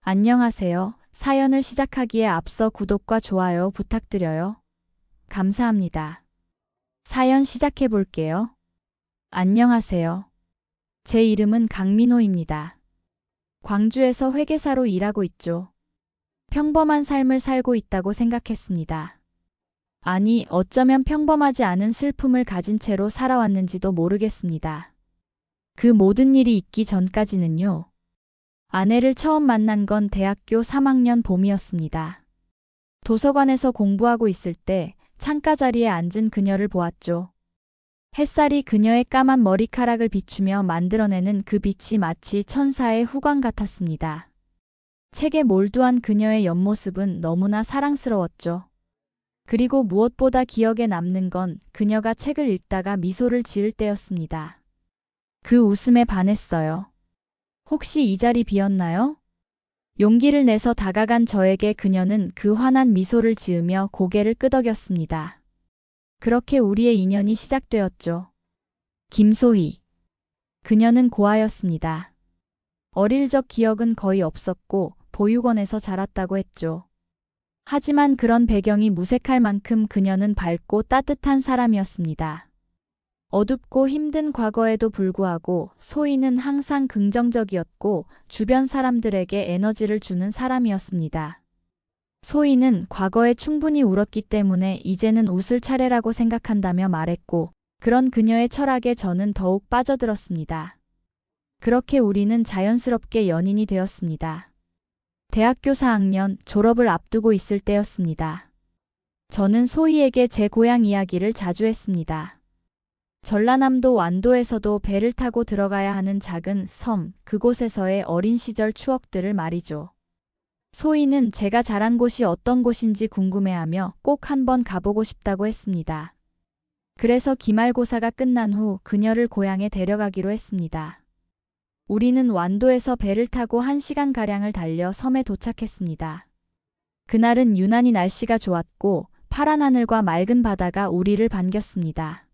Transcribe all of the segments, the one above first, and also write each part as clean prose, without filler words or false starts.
안녕하세요. 사연을 시작하기에 앞서 구독과 좋아요 부탁드려요. 감사합니다. 사연 시작해 볼게요. 안녕하세요. 제 이름은 강민호입니다. 광주에서 회계사로 일하고 있죠. 평범한 삶을 살고 있다고 생각했습니다. 아니, 어쩌면 평범하지 않은 슬픔을 가진 채로 살아왔는지도 모르겠습니다. 그 모든 일이 있기 전까지는요. 아내를 처음 만난 건 대학교 3학년 봄이었습니다. 도서관에서 공부하고 있을 때 창가 자리에 앉은 그녀를 보았죠. 햇살이 그녀의 까만 머리카락을 비추며 만들어내는 그 빛이 마치 천사의 후광 같았습니다. 책에 몰두한 그녀의 옆모습은 너무나 사랑스러웠죠. 그리고 무엇보다 기억에 남는 건 그녀가 책을 읽다가 미소를 지을 때였습니다. 그 웃음에 반했어요. 혹시 이 자리 비었나요? 용기를 내서 다가간 저에게 그녀는 그 환한 미소를 지으며 고개를 끄덕였습니다. 그렇게 우리의 인연이 시작되었죠. 김소희. 그녀는 고아였습니다. 어릴 적 기억은 거의 없었고 보육원에서 자랐다고 했죠. 하지만 그런 배경이 무색할 만큼 그녀는 밝고 따뜻한 사람이었습니다. 어둡고 힘든 과거에도 불구하고 소희는 항상 긍정적이었고 주변 사람들에게 에너지를 주는 사람이었습니다. 소희는 과거에 충분히 울었기 때문에 이제는 웃을 차례라고 생각한다며 말했고, 그런 그녀의 철학에 저는 더욱 빠져들었습니다. 그렇게 우리는 자연스럽게 연인이 되었습니다. 대학교 4학년 졸업을 앞두고 있을 때였습니다. 저는 소희에게 제 고향 이야기를 자주 했습니다. 전라남도 완도에서도 배를 타고 들어가야 하는 작은 섬, 그곳에서의 어린 시절 추억들을 말이죠. 소희는 제가 자란 곳이 어떤 곳인지 궁금해하며 꼭 한번 가보고 싶다고 했습니다. 그래서 기말고사가 끝난 후 그녀를 고향에 데려가기로 했습니다. 우리는 완도에서 배를 타고 1시간가량을 달려 섬에 도착했습니다. 그날은 유난히 날씨가 좋았고 파란 하늘과 맑은 바다가 우리를 반겼습니다.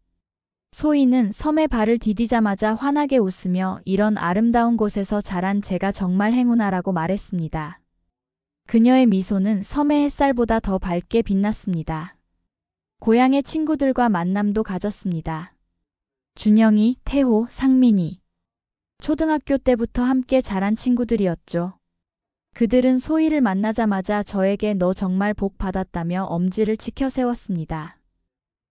소희는 섬에 발을 디디자마자 환하게 웃으며 이런 아름다운 곳에서 자란 제가 정말 행운아라고 말했습니다. 그녀의 미소는 섬의 햇살보다 더 밝게 빛났습니다. 고향의 친구들과 만남도 가졌습니다. 준영이, 태호, 상민이. 초등학교 때부터 함께 자란 친구들이었죠. 그들은 소희를 만나자마자 저에게 너 정말 복 받았다며 엄지를 치켜 세웠습니다.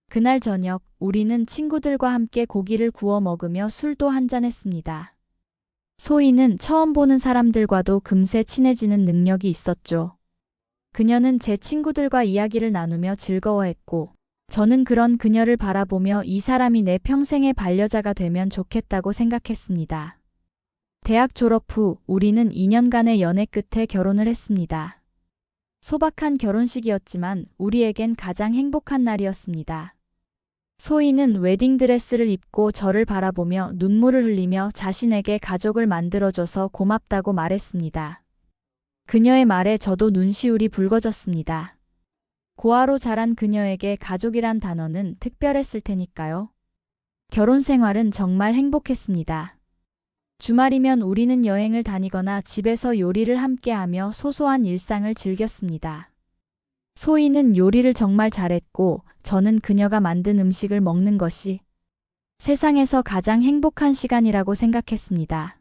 그날 저녁 우리는 친구들과 함께 고기를 구워 먹으며 술도 한잔했습니다. 소희는 처음 보는 사람들과도 금세 친해지는 능력이 있었죠. 그녀는 제 친구들과 이야기를 나누며 즐거워했고, 저는 그런 그녀를 바라보며 이 사람이 내 평생의 반려자가 되면 좋겠다고 생각했습니다. 대학 졸업 후 우리는 2년간의 연애 끝에 결혼을 했습니다. 소박한 결혼식이었지만 우리에겐 가장 행복한 날이었습니다. 소희는 웨딩드레스를 입고 저를 바라보며 눈물을 흘리며 자신에게 가족을 만들어줘서 고맙다고 말했습니다. 그녀의 말에 저도 눈시울이 붉어졌습니다. 고아로 자란 그녀에게 가족이란 단어는 특별했을 테니까요. 결혼 생활은 정말 행복했습니다. 주말이면 우리는 여행을 다니거나 집에서 요리를 함께하며 소소한 일상을 즐겼습니다. 소희는 요리를 정말 잘했고 저는 그녀가 만든 음식을 먹는 것이 세상에서 가장 행복한 시간이라고 생각했습니다.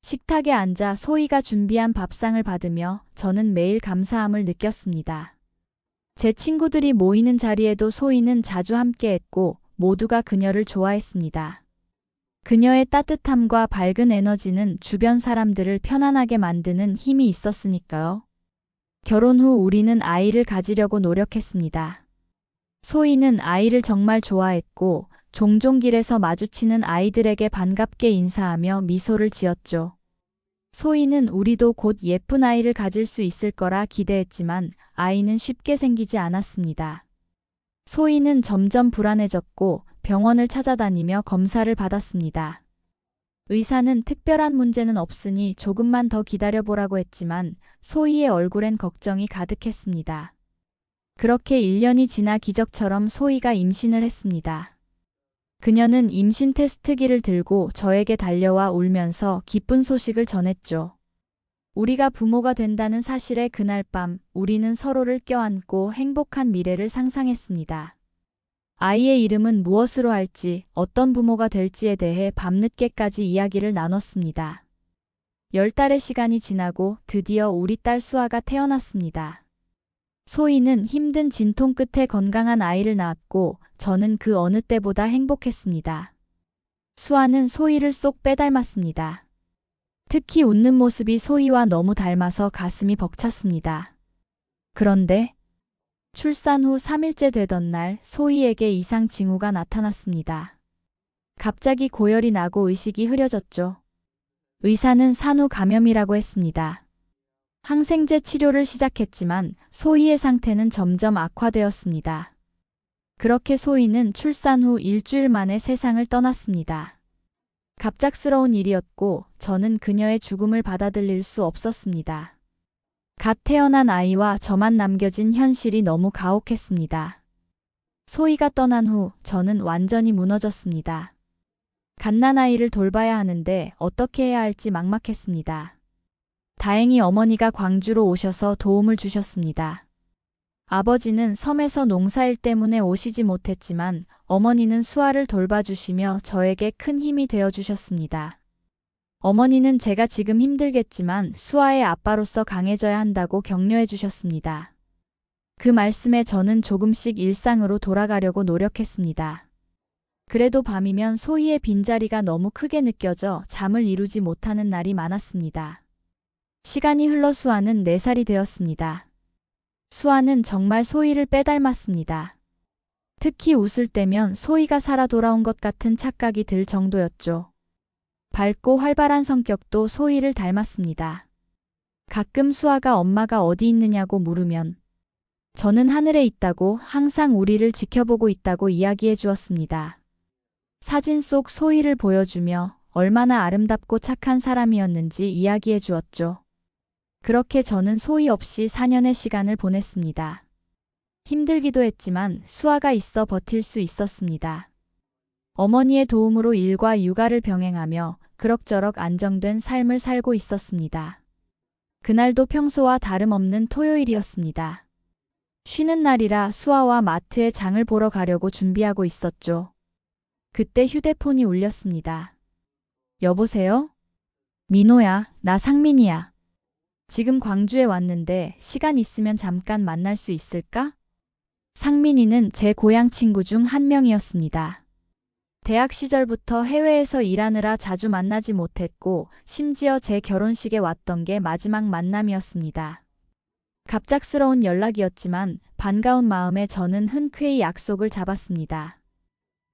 식탁에 앉아 소희가 준비한 밥상을 받으며 저는 매일 감사함을 느꼈습니다. 제 친구들이 모이는 자리에도 소희는 자주 함께했고 모두가 그녀를 좋아했습니다. 그녀의 따뜻함과 밝은 에너지는 주변 사람들을 편안하게 만드는 힘이 있었으니까요. 결혼 후 우리는 아이를 가지려고 노력했습니다. 소희는 아이를 정말 좋아했고 종종 길에서 마주치는 아이들에게 반갑게 인사하며 미소를 지었죠. 소희는 우리도 곧 예쁜 아이를 가질 수 있을 거라 기대했지만 아이는 쉽게 생기지 않았습니다. 소희는 점점 불안해졌고 병원을 찾아다니며 검사를 받았습니다. 의사는 특별한 문제는 없으니 조금만 더 기다려보라고 했지만 소희의 얼굴엔 걱정이 가득했습니다. 그렇게 1년이 지나 기적처럼 소희가 임신을 했습니다. 그녀는 임신 테스트기를 들고 저에게 달려와 울면서 기쁜 소식을 전했죠. 우리가 부모가 된다는 사실에 그날 밤 우리는 서로를 껴안고 행복한 미래를 상상했습니다. 아이의 이름은 무엇으로 할지, 어떤 부모가 될지에 대해 밤늦게까지 이야기를 나눴습니다. 10달의 시간이 지나고 드디어 우리 딸 수아가 태어났습니다. 소희는 힘든 진통 끝에 건강한 아이를 낳았고 저는 그 어느 때보다 행복했습니다. 수아는 소희를 쏙 빼닮았습니다. 특히 웃는 모습이 소희와 너무 닮아서 가슴이 벅찼습니다. 그런데 출산 후 3일째 되던 날 소희에게 이상 징후가 나타났습니다. 갑자기 고열이 나고 의식이 흐려졌죠. 의사는 산후 감염이라고 했습니다. 항생제 치료를 시작했지만 소희의 상태는 점점 악화되었습니다. 그렇게 소희는 출산 후 일주일 만에 세상을 떠났습니다. 갑작스러운 일이었고 저는 그녀의 죽음을 받아들일 수 없었습니다. 갓 태어난 아이와 저만 남겨진 현실이 너무 가혹했습니다. 소희가 떠난 후 저는 완전히 무너졌습니다. 갓난아이를 돌봐야 하는데 어떻게 해야 할지 막막했습니다. 다행히 어머니가 광주로 오셔서 도움을 주셨습니다. 아버지는 섬에서 농사일 때문에 오시지 못했지만 어머니는 수아를 돌봐주시며 저에게 큰 힘이 되어주셨습니다. 어머니는 제가 지금 힘들겠지만 수아의 아빠로서 강해져야 한다고 격려해 주셨습니다. 그 말씀에 저는 조금씩 일상으로 돌아가려고 노력했습니다. 그래도 밤이면 소희의 빈자리가 너무 크게 느껴져 잠을 이루지 못하는 날이 많았습니다. 시간이 흘러 수아는 4살이 되었습니다. 수아는 정말 소희를 빼닮았습니다. 특히 웃을 때면 소희가 살아 돌아온 것 같은 착각이 들 정도였죠. 밝고 활발한 성격도 소희를 닮았습니다. 가끔 수아가 엄마가 어디 있느냐고 물으면 저는 하늘에 있다고 항상 우리를 지켜보고 있다고 이야기해 주었습니다. 사진 속 소희를 보여주며 얼마나 아름답고 착한 사람이었는지 이야기해 주었죠. 그렇게 저는 소희 없이 4년의 시간을 보냈습니다. 힘들기도 했지만 수아가 있어 버틸 수 있었습니다. 어머니의 도움으로 일과 육아를 병행하며 그럭저럭 안정된 삶을 살고 있었습니다. 그날도 평소와 다름없는 토요일이었습니다. 쉬는 날이라 수아와 마트에 장을 보러 가려고 준비하고 있었죠. 그때 휴대폰이 울렸습니다. 여보세요? 민호야, 나 상민이야. 지금 광주에 왔는데 시간 있으면 잠깐 만날 수 있을까? 상민이는 제 고향 친구 중 한 명이었습니다. 대학 시절부터 해외에서 일하느라 자주 만나지 못했고 심지어 제 결혼식에 왔던 게 마지막 만남이었습니다. 갑작스러운 연락이었지만 반가운 마음에 저는 흔쾌히 약속을 잡았습니다.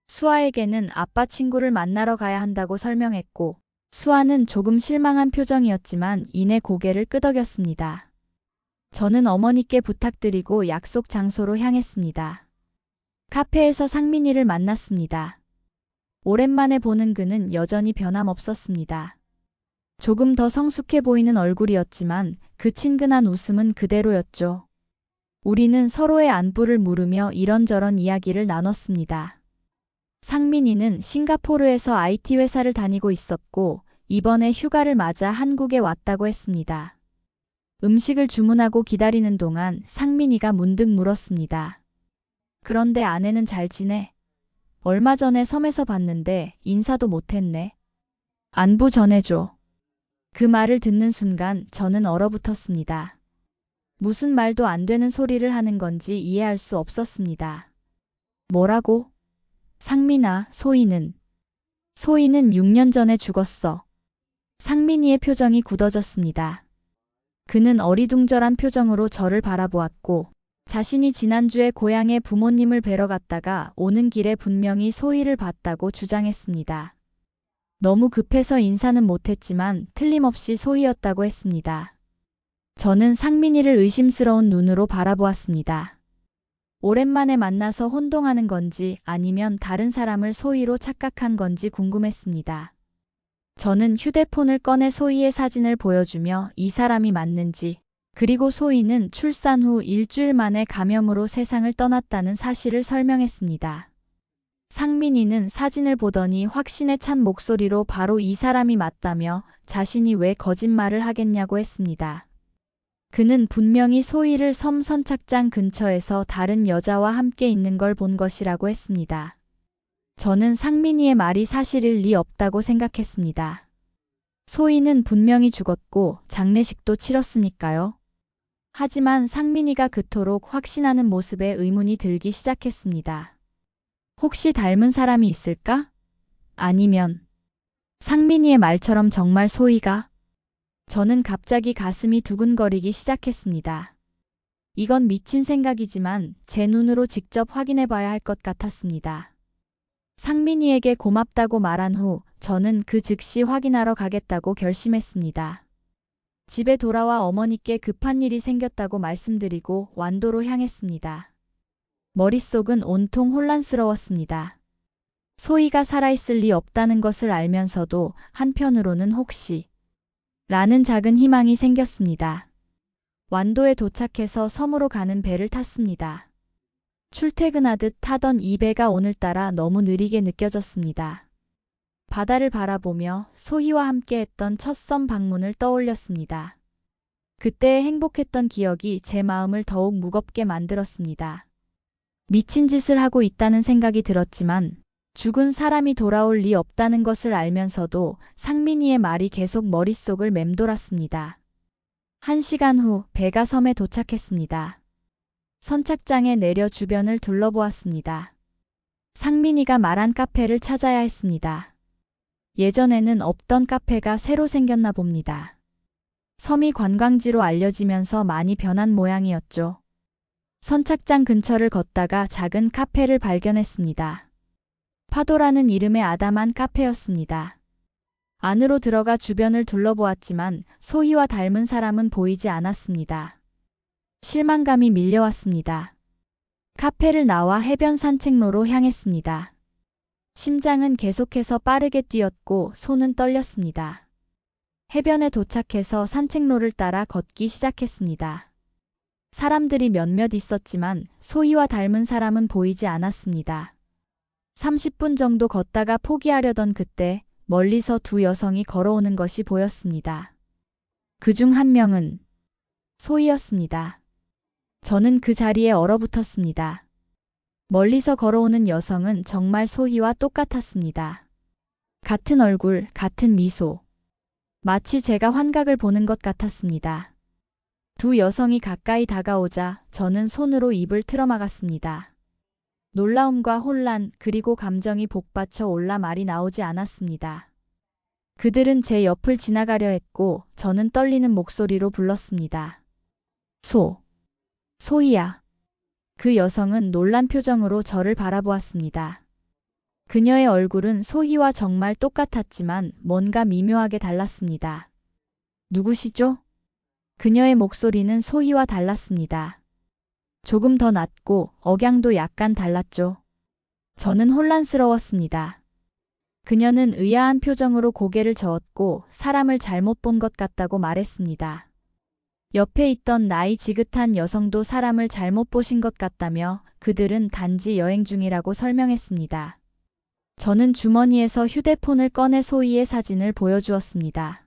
수아에게는 아빠 친구를 만나러 가야 한다고 설명했고 수아는 조금 실망한 표정이었지만 이내 고개를 끄덕였습니다. 저는 어머니께 부탁드리고 약속 장소로 향했습니다. 카페에서 상민이를 만났습니다. 오랜만에 보는 그는 여전히 변함없었습니다. 조금 더 성숙해 보이는 얼굴이었지만 그 친근한 웃음은 그대로였죠. 우리는 서로의 안부를 물으며 이런저런 이야기를 나눴습니다. 상민이는 싱가포르에서 IT 회사를 다니고 있었고 이번에 휴가를 맞아 한국에 왔다고 했습니다. 음식을 주문하고 기다리는 동안 상민이가 문득 물었습니다. 그런데 아내는 잘 지내? 얼마 전에 섬에서 봤는데 인사도 못했네. 안부 전해줘. 그 말을 듣는 순간 저는 얼어붙었습니다. 무슨 말도 안 되는 소리를 하는 건지 이해할 수 없었습니다. 뭐라고? 상민아, 소희는 6년 전에 죽었어. 상민이의 표정이 굳어졌습니다. 그는 어리둥절한 표정으로 저를 바라보았고 자신이 지난주에 고향에 부모님을 뵈러 갔다가 오는 길에 분명히 소희를 봤다고 주장했습니다. 너무 급해서 인사는 못했지만 틀림없이 소희였다고 했습니다. 저는 상민이를 의심스러운 눈으로 바라보았습니다. 오랜만에 만나서 혼동하는 건지 아니면 다른 사람을 소희로 착각한 건지 궁금했습니다. 저는 휴대폰을 꺼내 소희의 사진을 보여주며 이 사람이 맞는지, 그리고 소희는 출산 후 일주일 만에 감염으로 세상을 떠났다는 사실을 설명했습니다. 상민이는 사진을 보더니 확신에 찬 목소리로 바로 이 사람이 맞다며 자신이 왜 거짓말을 하겠냐고 했습니다. 그는 분명히 소희를 섬 선착장 근처에서 다른 여자와 함께 있는 걸 본 것이라고 했습니다. 저는 상민이의 말이 사실일 리 없다고 생각했습니다. 소희는 분명히 죽었고 장례식도 치렀으니까요. 하지만 상민이가 그토록 확신하는 모습에 의문이 들기 시작했습니다. 혹시 닮은 사람이 있을까? 아니면 상민이의 말처럼 정말 소희가? 저는 갑자기 가슴이 두근거리기 시작했습니다. 이건 미친 생각이지만 제 눈으로 직접 확인해 봐야 할 것 같았습니다. 상민이에게 고맙다고 말한 후 저는 그 즉시 확인하러 가겠다고 결심했습니다. 집에 돌아와 어머니께 급한 일이 생겼다고 말씀드리고 완도로 향했습니다. 머릿속은 온통 혼란스러웠습니다. 소희가 살아있을 리 없다는 것을 알면서도 한편으로는 혹시 라는 작은 희망이 생겼습니다. 완도에 도착해서 섬으로 가는 배를 탔습니다. 출퇴근하듯 타던 이 배가 오늘따라 너무 느리게 느껴졌습니다. 바다를 바라보며 소희와 함께했던 첫 섬 방문을 떠올렸습니다. 그때의 행복했던 기억이 제 마음을 더욱 무겁게 만들었습니다. 미친 짓을 하고 있다는 생각이 들었지만 죽은 사람이 돌아올 리 없다는 것을 알면서도 상민이의 말이 계속 머릿속을 맴돌았습니다. 1시간 후 배가 섬에 도착했습니다. 선착장에 내려 주변을 둘러보았습니다. 상민이가 말한 카페를 찾아야 했습니다. 예전에는 없던 카페가 새로 생겼나 봅니다. 섬이 관광지로 알려지면서 많이 변한 모양이었죠. 선착장 근처를 걷다가 작은 카페를 발견했습니다. 파도라는 이름의 아담한 카페였습니다. 안으로 들어가 주변을 둘러보았지만 소희와 닮은 사람은 보이지 않았습니다. 실망감이 밀려왔습니다. 카페를 나와 해변 산책로로 향했습니다. 심장은 계속해서 빠르게 뛰었고 손은 떨렸습니다. 해변에 도착해서 산책로를 따라 걷기 시작했습니다. 사람들이 몇몇 있었지만 소희와 닮은 사람은 보이지 않았습니다. 30분 정도 걷다가 포기하려던 그때 멀리서 두 여성이 걸어오는 것이 보였습니다. 그중 한 명은 소희였습니다. 저는 그 자리에 얼어붙었습니다. 멀리서 걸어오는 여성은 정말 소희와 똑같았습니다. 같은 얼굴, 같은 미소. 마치 제가 환각을 보는 것 같았습니다. 두 여성이 가까이 다가오자 저는 손으로 입을 틀어막았습니다. 놀라움과 혼란 그리고 감정이 복받쳐 올라 말이 나오지 않았습니다. 그들은 제 옆을 지나가려 했고 저는 떨리는 목소리로 불렀습니다. 소희야. 그 여성은 놀란 표정으로 저를 바라보았습니다. 그녀의 얼굴은 소희와 정말 똑같았지만 뭔가 미묘하게 달랐습니다. 누구시죠? 그녀의 목소리는 소희와 달랐습니다. 조금 더 낮고 억양도 약간 달랐죠. 저는 혼란스러웠습니다. 그녀는 의아한 표정으로 고개를 저었고 사람을 잘못 본 것 같다고 말했습니다. 옆에 있던 나이 지긋한 여성도 사람을 잘못 보신 것 같다며 그들은 단지 여행 중이라고 설명했습니다. 저는 주머니에서 휴대폰을 꺼내 소희의 사진을 보여주었습니다.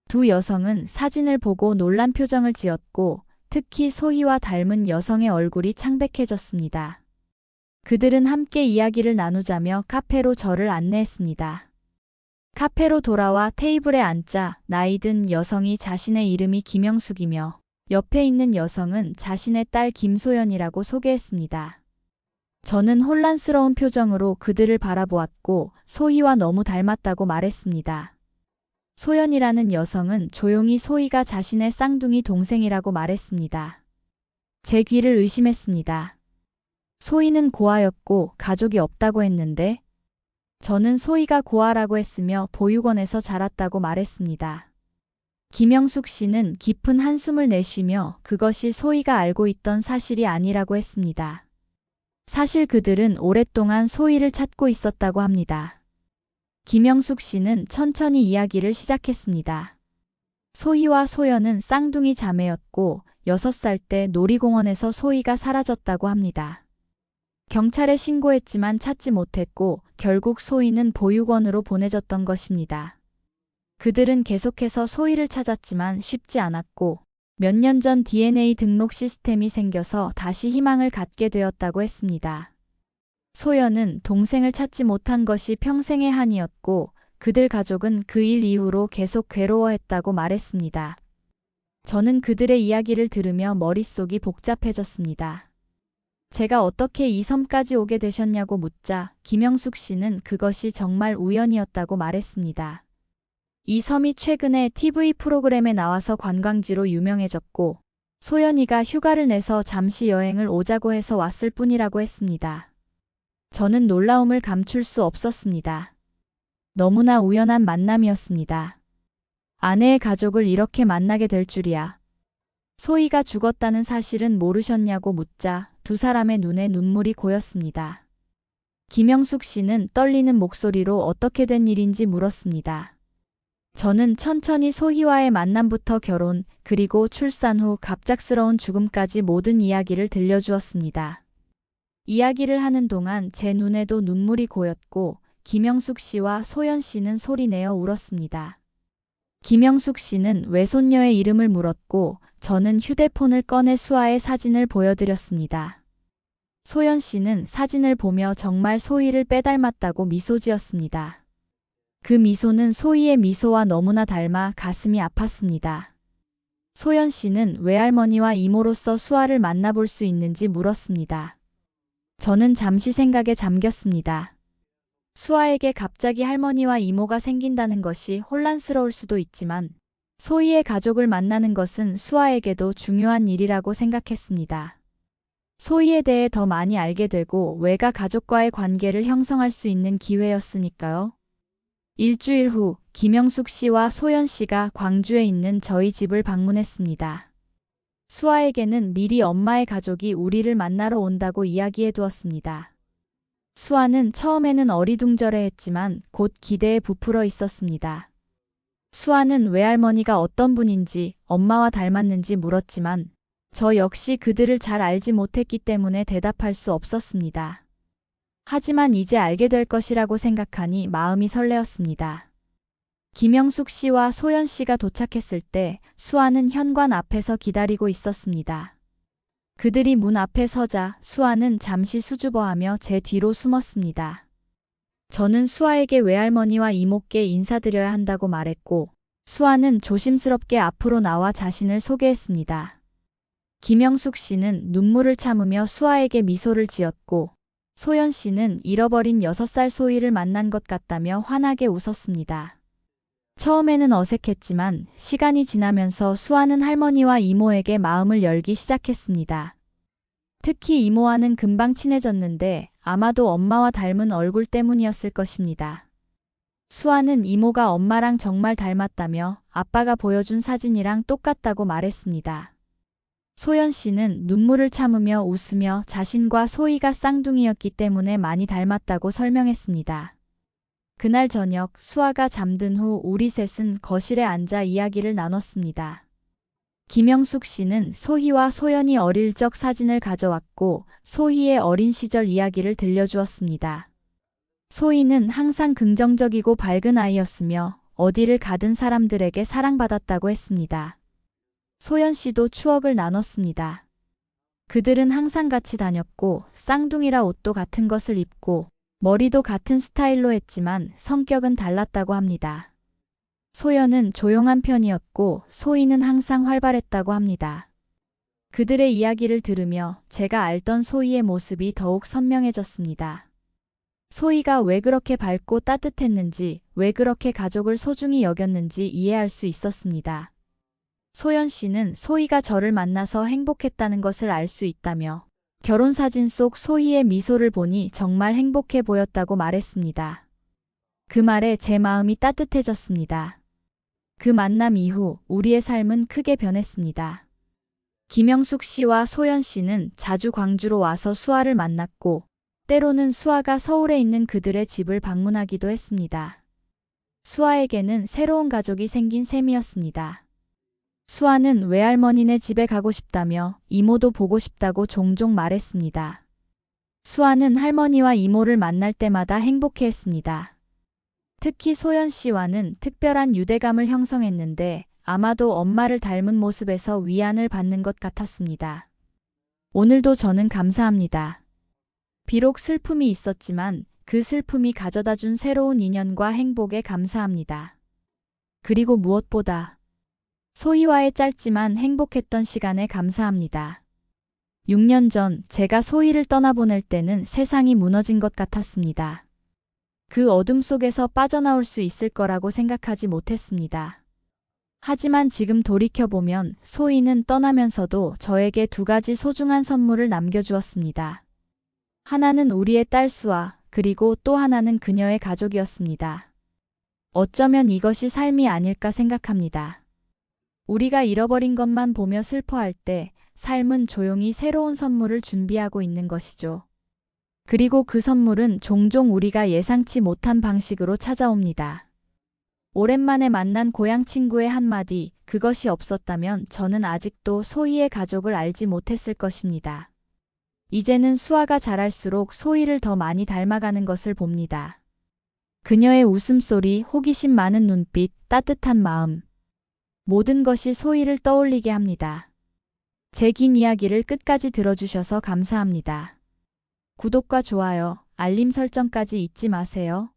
두 여성은 사진을 보고 놀란 표정을 지었고 특히 소희와 닮은 여성의 얼굴이 창백해졌습니다. 그들은 함께 이야기를 나누자며 카페로 저를 안내했습니다. 카페로 돌아와 테이블에 앉자 나이 든 여성이 자신의 이름이 김영숙이며 옆에 있는 여성은 자신의 딸 김소연이라고 소개했습니다. 저는 혼란스러운 표정으로 그들을 바라보았고 소희와 너무 닮았다고 말했습니다. 소연이라는 여성은 조용히 소희가 자신의 쌍둥이 동생이라고 말했습니다. 제 귀를 의심했습니다. 소희는 고아였고 가족이 없다고 했는데 저는 소희가 고아라고 했으며 보육원에서 자랐다고 말했습니다. 김영숙 씨는 깊은 한숨을 내쉬며 그것이 소희가 알고 있던 사실이 아니라고 했습니다. 사실 그들은 오랫동안 소희를 찾고 있었다고 합니다. 김영숙 씨는 천천히 이야기를 시작했습니다. 소희와 소연은 쌍둥이 자매였고 6살 때 놀이공원에서 소희가 사라졌다고 합니다. 경찰에 신고했지만 찾지 못했고 결국 소희는 보육원으로 보내졌던 것입니다. 그들은 계속해서 소희를 찾았지만 쉽지 않았고 몇 년 전 DNA 등록 시스템이 생겨서 다시 희망을 갖게 되었다고 했습니다. 소연은 동생을 찾지 못한 것이 평생의 한이었고 그들 가족은 그 일 이후로 계속 괴로워했다고 말했습니다. 저는 그들의 이야기를 들으며 머릿속이 복잡해졌습니다. 제가 어떻게 이 섬까지 오게 되셨냐고 묻자 김영숙 씨는 그것이 정말 우연이었다고 말했습니다. 이 섬이 최근에 TV 프로그램에 나와서 관광지로 유명해졌고 소연이가 휴가를 내서 잠시 여행을 오자고 해서 왔을 뿐이라고 했습니다. 저는 놀라움을 감출 수 없었습니다. 너무나 우연한 만남이었습니다. 아내의 가족을 이렇게 만나게 될 줄이야. 소희가 죽었다는 사실은 모르셨냐고 묻자 두 사람의 눈에 눈물이 고였습니다. 김영숙 씨는 떨리는 목소리로 어떻게 된 일인지 물었습니다. 저는 천천히 소희와의 만남부터 결혼, 그리고 출산 후 갑작스러운 죽음까지 모든 이야기를 들려주었습니다. 이야기를 하는 동안 제 눈에도 눈물이 고였고 김영숙 씨와 소연 씨는 소리내어 울었습니다. 김영숙 씨는 외손녀의 이름을 물었고 저는 휴대폰을 꺼내 수아의 사진을 보여드렸습니다. 소연 씨는 사진을 보며 정말 소희를 빼닮았다고 미소 지었습니다. 그 미소는 소희의 미소와 너무나 닮아 가슴이 아팠습니다. 소연 씨는 외할머니와 이모로서 수아를 만나볼 수 있는지 물었습니다. 저는 잠시 생각에 잠겼습니다. 수아에게 갑자기 할머니와 이모가 생긴다는 것이 혼란스러울 수도 있지만 소희의 가족을 만나는 것은 수아에게도 중요한 일이라고 생각했습니다. 소희에 대해 더 많이 알게 되고 외가 가족과의 관계를 형성할 수 있는 기회였으니까요. 일주일 후 김영숙 씨와 소연 씨가 광주에 있는 저희 집을 방문했습니다. 수아에게는 미리 엄마의 가족이 우리를 만나러 온다고 이야기해 두었습니다. 수아는 처음에는 어리둥절해했지만 곧 기대에 부풀어 있었습니다. 수아는 외할머니가 어떤 분인지 엄마와 닮았는지 물었지만 저 역시 그들을 잘 알지 못했기 때문에 대답할 수 없었습니다. 하지만 이제 알게 될 것이라고 생각하니 마음이 설레었습니다. 김영숙 씨와 소연 씨가 도착했을 때 수아는 현관 앞에서 기다리고 있었습니다. 그들이 문 앞에 서자 수아는 잠시 수줍어하며 제 뒤로 숨었습니다. 저는 수아에게 외할머니와 이모께 인사드려야 한다고 말했고 수아는 조심스럽게 앞으로 나와 자신을 소개했습니다. 김영숙 씨는 눈물을 참으며 수아에게 미소를 지었고 소연 씨는 잃어버린 6살 소희를 만난 것 같다며 환하게 웃었습니다. 처음에는 어색했지만 시간이 지나면서 수아는 할머니와 이모에게 마음을 열기 시작했습니다. 특히 이모와는 금방 친해졌는데 아마도 엄마와 닮은 얼굴 때문이었을 것입니다. 수아는 이모가 엄마랑 정말 닮았다며 아빠가 보여준 사진이랑 똑같다고 말했습니다. 소연 씨는 눈물을 참으며 웃으며 자신과 소희가 쌍둥이였기 때문에 많이 닮았다고 설명했습니다. 그날 저녁 수아가 잠든 후 우리 셋은 거실에 앉아 이야기를 나눴습니다. 김영숙 씨는 소희와 소연이 어릴 적 사진을 가져왔고 소희의 어린 시절 이야기를 들려주었습니다. 소희는 항상 긍정적이고 밝은 아이였으며 어디를 가든 사람들에게 사랑받았다고 했습니다. 소연 씨도 추억을 나눴습니다. 그들은 항상 같이 다녔고 쌍둥이라 옷도 같은 것을 입고 머리도 같은 스타일로 했지만 성격은 달랐다고 합니다. 소연은 조용한 편이었고 소희는 항상 활발했다고 합니다. 그들의 이야기를 들으며 제가 알던 소희의 모습이 더욱 선명해졌습니다. 소희가 왜 그렇게 밝고 따뜻했는지, 왜 그렇게 가족을 소중히 여겼는지 이해할 수 있었습니다. 소연 씨는 소희가 저를 만나서 행복했다는 것을 알 수 있다며 결혼사진 속 소희의 미소를 보니 정말 행복해 보였다고 말했습니다. 그 말에 제 마음이 따뜻해졌습니다. 그 만남 이후 우리의 삶은 크게 변했습니다. 김영숙 씨와 소연 씨는 자주 광주로 와서 수아를 만났고 때로는 수아가 서울에 있는 그들의 집을 방문하기도 했습니다. 수아에게는 새로운 가족이 생긴 셈이었습니다. 수아는 외할머니네 집에 가고 싶다며 이모도 보고 싶다고 종종 말했습니다. 수아는 할머니와 이모를 만날 때마다 행복해했습니다. 특히 소연 씨와는 특별한 유대감을 형성했는데 아마도 엄마를 닮은 모습에서 위안을 받는 것 같았습니다. 오늘도 저는 감사합니다. 비록 슬픔이 있었지만 그 슬픔이 가져다 준 새로운 인연과 행복에 감사합니다. 그리고 무엇보다 소희와의 짧지만 행복했던 시간에 감사합니다. 6년 전 제가 소희를 떠나보낼 때는 세상이 무너진 것 같았습니다. 그 어둠 속에서 빠져나올 수 있을 거라고 생각하지 못했습니다. 하지만 지금 돌이켜보면 소희는 떠나면서도 저에게 두 가지 소중한 선물을 남겨주었습니다. 하나는 우리의 딸 수아, 그리고 또 하나는 그녀의 가족이었습니다. 어쩌면 이것이 삶이 아닐까 생각합니다. 우리가 잃어버린 것만 보며 슬퍼할 때 삶은 조용히 새로운 선물을 준비하고 있는 것이죠. 그리고 그 선물은 종종 우리가 예상치 못한 방식으로 찾아옵니다. 오랜만에 만난 고향 친구의 한마디, 그것이 없었다면 저는 아직도 소희의 가족을 알지 못했을 것입니다. 이제는 수아가 자랄수록 소희를 더 많이 닮아가는 것을 봅니다. 그녀의 웃음소리, 호기심 많은 눈빛, 따뜻한 마음. 모든 것이 소희를 떠올리게 합니다. 제 긴 이야기를 끝까지 들어주셔서 감사합니다. 구독과 좋아요, 알림 설정까지 잊지 마세요.